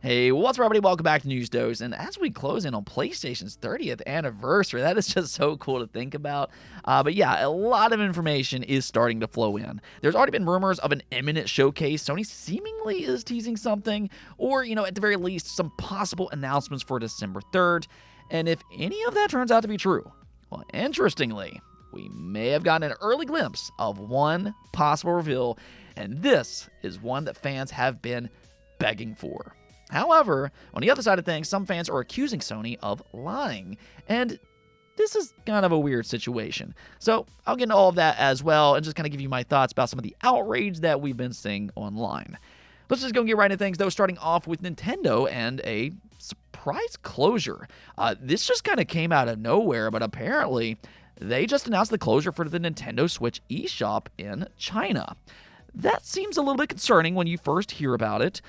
Hey, what's up, everybody? Welcome back to News Dose. And as we close in on PlayStation's 30th anniversary, that is just so cool to think about. But yeah, a lot of information is starting to flow in. There's already been rumors of an imminent showcase. Sony seemingly is teasing something, or, at the very least, some possible announcements for December 3rd. And if any of that turns out to be true, well, interestingly, we may have gotten an early glimpse of one possible reveal, and this is one that fans have been begging for. However, on the other side of things, some fans are accusing Sony of lying, and this is kind of a weird situation. So I'll get into all of that as well and just kind of give you my thoughts about some of the outrage that we've been seeing online. Let's just go and get right into things, though, starting off with Nintendo and a surprise closure. This just kind of came out of nowhere, but apparently they just announced the closure for the Nintendo Switch eShop in China. That seems a little bit concerning when you first hear about it.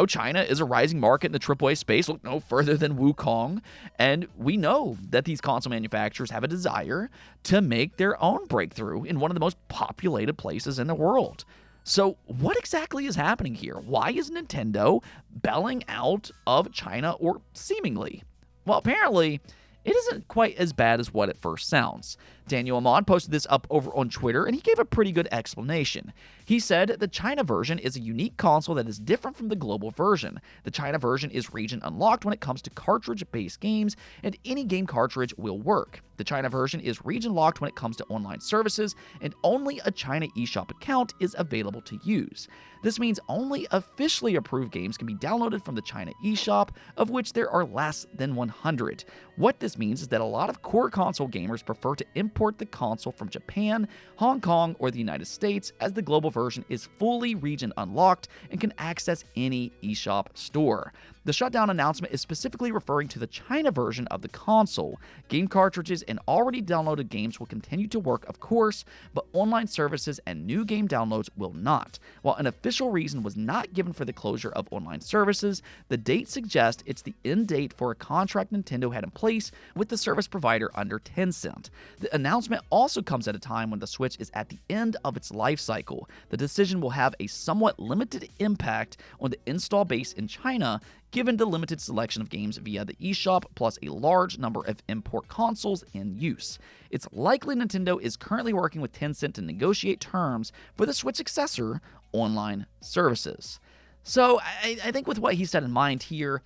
China is a rising market in the AAA space. Look no further than Wukong. And we know that these console manufacturers have a desire to make their own breakthrough in one of the most populated places in the world. So what exactly is happening here? Why is Nintendo bailing out of China, or seemingly? Well, apparently, it isn't quite as bad as what it first sounds. Daniel Ahmad posted this up over on Twitter, and he gave a pretty good explanation. He said the China version is a unique console that is different from the global version. The China version is region unlocked when it comes to cartridge-based games, and any game cartridge will work. The China version is region locked when it comes to online services, and only a China eShop account is available to use. This means only officially approved games can be downloaded from the China eShop, of which there are less than 100. What this means is that a lot of core console gamers prefer to import the console from Japan, Hong Kong, or the United States, as the global version is fully region unlocked and can access any eShop store. The shutdown announcement is specifically referring to the China version of the console. Game cartridges and already downloaded games will continue to work, of course, but online services and new game downloads will not. While an official reason was not given for the closure of online services, the date suggests it's the end date for a contract Nintendo had in place with the service provider under Tencent. The announcement also comes at a time when the Switch is at the end of its life cycle. The decision will have a somewhat limited impact on the install base in China, given the limited selection of games via the eShop plus a large number of import consoles in use. It's likely Nintendo is currently working with Tencent to negotiate terms for the Switch successor, online services. So I think with what he said in mind here,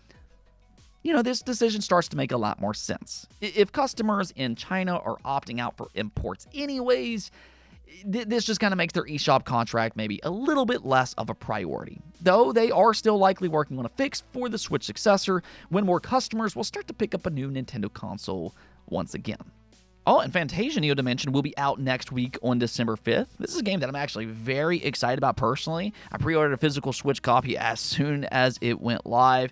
this decision starts to make a lot more sense. If customers in China are opting out for imports anyways, this just kind of makes their eShop contract maybe a little bit less of a priority. Though they are still likely working on a fix for the Switch successor when more customers will start to pick up a new Nintendo console once again. Oh, and Fantasian Neo Dimension will be out next week on December 5th. This is a game that I'm actually very excited about personally. I pre-ordered a physical Switch copy as soon as it went live.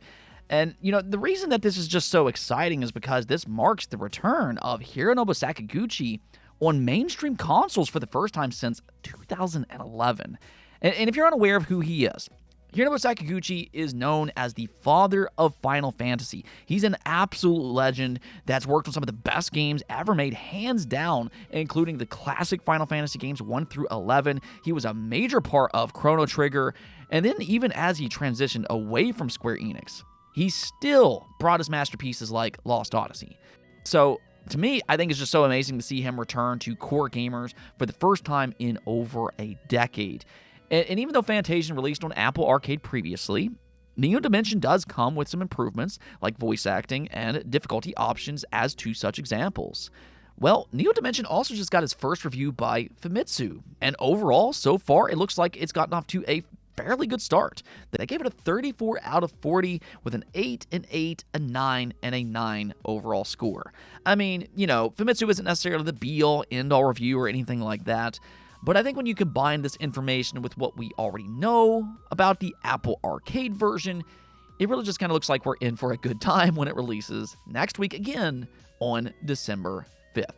And, the reason that this is just so exciting is because this marks the return of Hironobu Sakaguchi on mainstream consoles for the first time since 2011. And if you're unaware of who he is, Hironobu Sakaguchi is known as the father of Final Fantasy. He's an absolute legend that's worked on some of the best games ever made, hands down, including the classic Final Fantasy games 1 through 11. He was a major part of Chrono Trigger, and then even as he transitioned away from Square Enix, he still brought us masterpieces like Lost Odyssey. So, to me, I think it's just so amazing to see him return to core gamers for the first time in over a decade. And even though Fantasian released on Apple Arcade previously, Neo Dimension does come with some improvements like voice acting and difficulty options as two such examples. Well, Neo Dimension also just got its first review by Famitsu, and overall, so far, it looks like it's gotten off to a fairly good start. They gave it a 34 out of 40 with an 8, an 8, a 9, and a 9 overall score. I mean, Famitsu isn't necessarily the be-all, end-all review or anything like that, but I think when you combine this information with what we already know about the Apple Arcade version, it really just kind of looks like we're in for a good time when it releases next week again on December 5th.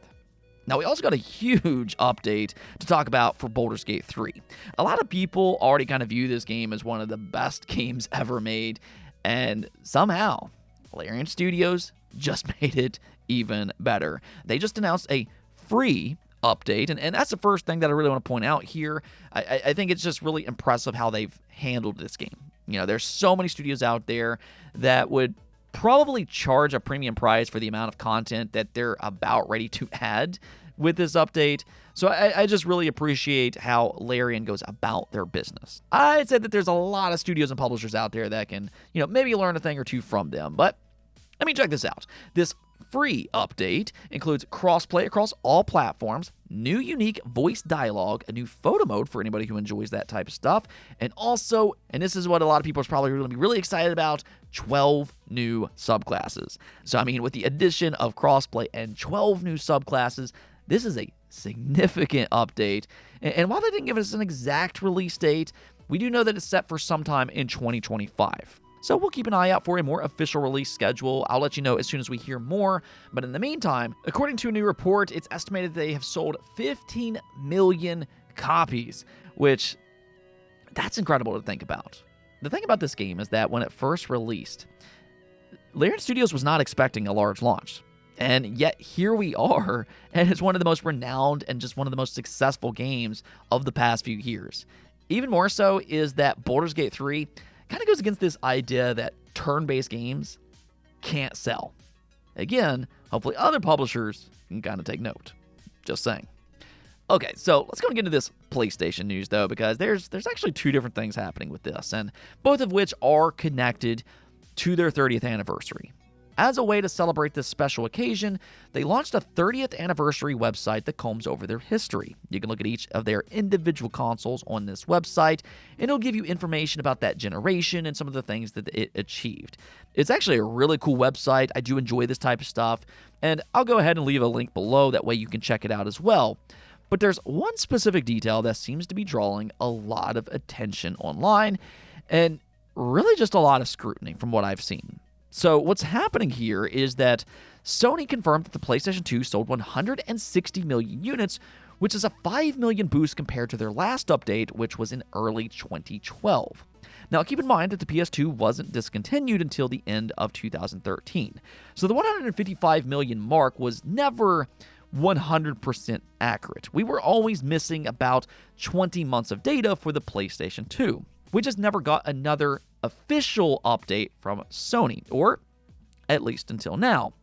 Now, we also got a huge update to talk about for Baldur's Gate 3. A lot of people already kind of view this game as one of the best games ever made, and somehow, Larian Studios just made it even better. They just announced a free update, and that's the first thing that I really want to point out here. I think it's just really impressive how they've handled this game. There's so many studios out there that would probably charge a premium price for the amount of content that they're about ready to add with this update. So I just really appreciate how Larian goes about their business. I'd say that there's a lot of studios and publishers out there that can, maybe learn a thing or two from them. But let me check this out. This free update includes crossplay across all platforms, new unique voice dialogue, a new photo mode for anybody who enjoys that type of stuff, and also, and this is what a lot of people are probably going to be really excited about, 12 new subclasses. So, with the addition of crossplay and 12 new subclasses, this is a significant update. And while they didn't give us an exact release date, we do know that it's set for sometime in 2025. So we'll keep an eye out for a more official release schedule. I'll let you know as soon as we hear more. But in the meantime, according to a new report, it's estimated they have sold 15 million copies, which that's incredible to think about. The thing about this game is that when it first released, Larian Studios was not expecting a large launch. And yet here we are, and it's one of the most renowned and just one of the most successful games of the past few years. Even more so is that Baldur's Gate 3 kind of goes against this idea that turn-based games can't sell. Again, hopefully other publishers can kind of take note. Just saying. Okay, so let's go and get into this PlayStation news, though, because there's actually two different things happening with this, and both of which are connected to their 30th anniversary. As a way to celebrate this special occasion, they launched a 30th anniversary website that combs over their history. You can look at each of their individual consoles on this website, and it'll give you information about that generation and some of the things that it achieved. It's actually a really cool website. I do enjoy this type of stuff, and I'll go ahead and leave a link below. That way you can check it out as well. But there's one specific detail that seems to be drawing a lot of attention online, and really just a lot of scrutiny from what I've seen. So what's happening here is that Sony confirmed that the PlayStation 2 sold 160 million units, which is a 5 million boost compared to their last update, which was in early 2012. Now, keep in mind that the PS2 wasn't discontinued until the end of 2013. So the 155 million mark was never 100% accurate. We were always missing about 20 months of data for the PlayStation 2. We just never got another official update from Sony, or at least until now.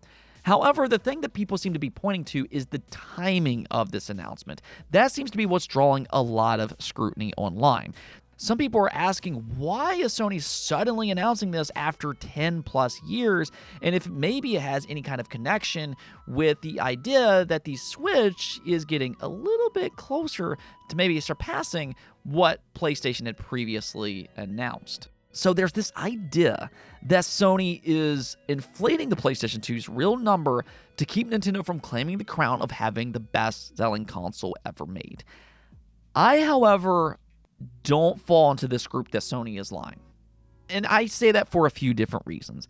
However, the thing that people seem to be pointing to is the timing of this announcement. That seems to be what's drawing a lot of scrutiny online. Some people are asking, why is Sony suddenly announcing this after 10 plus years? And if maybe it has any kind of connection with the idea that the Switch is getting a little bit closer to maybe surpassing what PlayStation had previously announced. So there's this idea that Sony is inflating the PlayStation 2's real number to keep Nintendo from claiming the crown of having the best-selling console ever made. I, however, don't fall into this group that Sony is lying. And I say that for a few different reasons.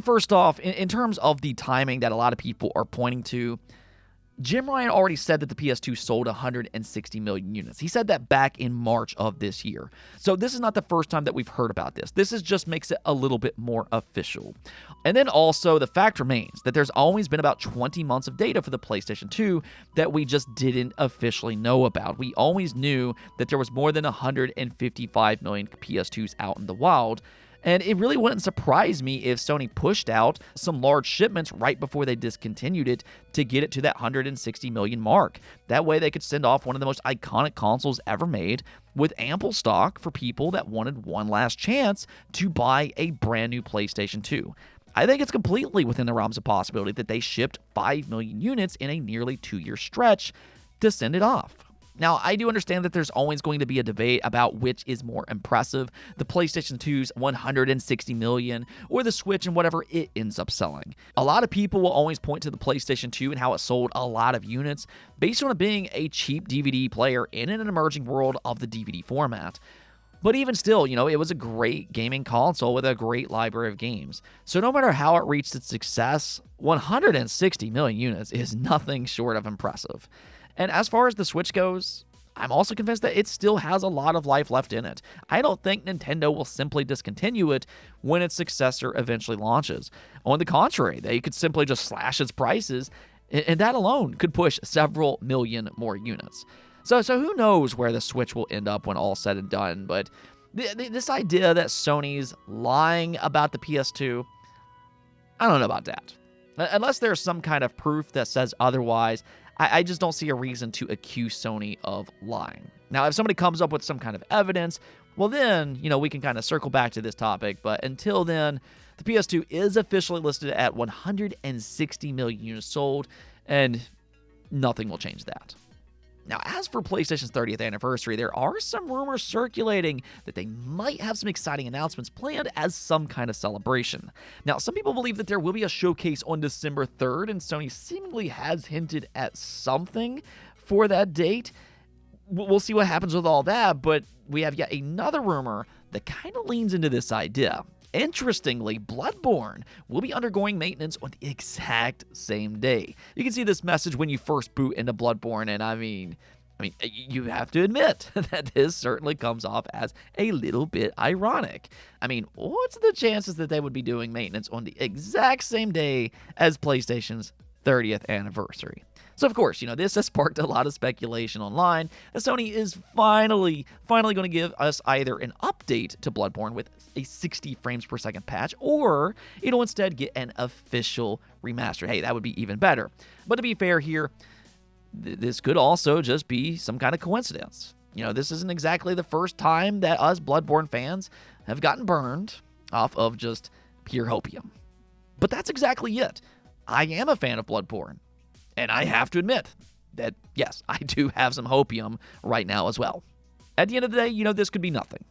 First off, in terms of the timing that a lot of people are pointing to, Jim Ryan already said that the PS2 sold 160 million units. He said that back in March of this year. So this is not the first time that we've heard about this. This just makes it a little bit more official. And then also, the fact remains that there's always been about 20 months of data for the PlayStation 2 that we just didn't officially know about. We always knew that there was more than 155 million PS2s out in the wild. And it really wouldn't surprise me if Sony pushed out some large shipments right before they discontinued it to get it to that 160 million mark. That way they could send off one of the most iconic consoles ever made with ample stock for people that wanted one last chance to buy a brand new PlayStation 2. I think it's completely within the realms of possibility that they shipped 5 million units in a nearly 2-year stretch to send it off. Now, I do understand that there's always going to be a debate about which is more impressive, the PlayStation 2's 160 million or the Switch and whatever it ends up selling. A lot of people will always point to the PlayStation 2 and how it sold a lot of units based on it being a cheap DVD player in an emerging world of the DVD format. But even still, it was a great gaming console with a great library of games. So no matter how it reached its success, 160 million units is nothing short of impressive. And as far as the Switch goes, I'm also convinced that it still has a lot of life left in it. I don't think Nintendo will simply discontinue it when its successor eventually launches. On the contrary, they could simply just slash its prices, and that alone could push several million more units. So who knows where the Switch will end up when all's said and done, but This idea that Sony's lying about the PS2, I don't know about that. Unless there's some kind of proof that says otherwise, I just don't see a reason to accuse Sony of lying. Now, if somebody comes up with some kind of evidence, well then, we can kind of circle back to this topic. But until then, the PS2 is officially listed at 160 million units sold, and nothing will change that. Now, as for PlayStation's 30th anniversary, there are some rumors circulating that they might have some exciting announcements planned as some kind of celebration. Now, some people believe that there will be a showcase on December 3rd, and Sony seemingly has hinted at something for that date. We'll see what happens with all that, but we have yet another rumor that kind of leans into this idea. Interestingly, Bloodborne will be undergoing maintenance on the exact same day. You can see this message when you first boot into Bloodborne, and I mean, you have to admit that this certainly comes off as a little bit ironic. I mean, what's the chances that they would be doing maintenance on the exact same day as PlayStation's 30th anniversary? So, of course, this has sparked a lot of speculation online that Sony is finally going to give us either an update to Bloodborne with a 60 frames per second patch, or it'll instead get an official remaster. Hey, that would be even better. But to be fair here, this could also just be some kind of coincidence. This isn't exactly the first time that us Bloodborne fans have gotten burned off of just pure hopium. But that's exactly it. I am a fan of Bloodborne. And I have to admit that, yes, I do have some hopium right now as well. At the end of the day, this could be nothing.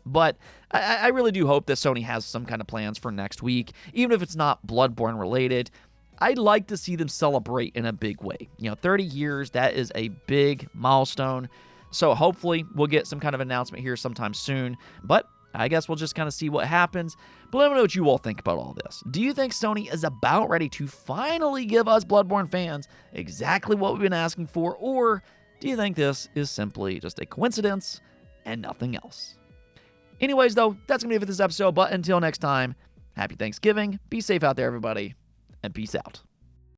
But I really do hope that Sony has some kind of plans for next week, even if it's not Bloodborne related. I'd like to see them celebrate in a big way. 30 years, that is a big milestone. So hopefully we'll get some kind of announcement here sometime soon. But I guess we'll just kind of see what happens. But let me know what you all think about all this. Do you think Sony is about ready to finally give us Bloodborne fans exactly what we've been asking for? Or do you think this is simply just a coincidence and nothing else? Anyways, though, that's going to be it for this episode. But until next time, happy Thanksgiving. Be safe out there, everybody. And peace out.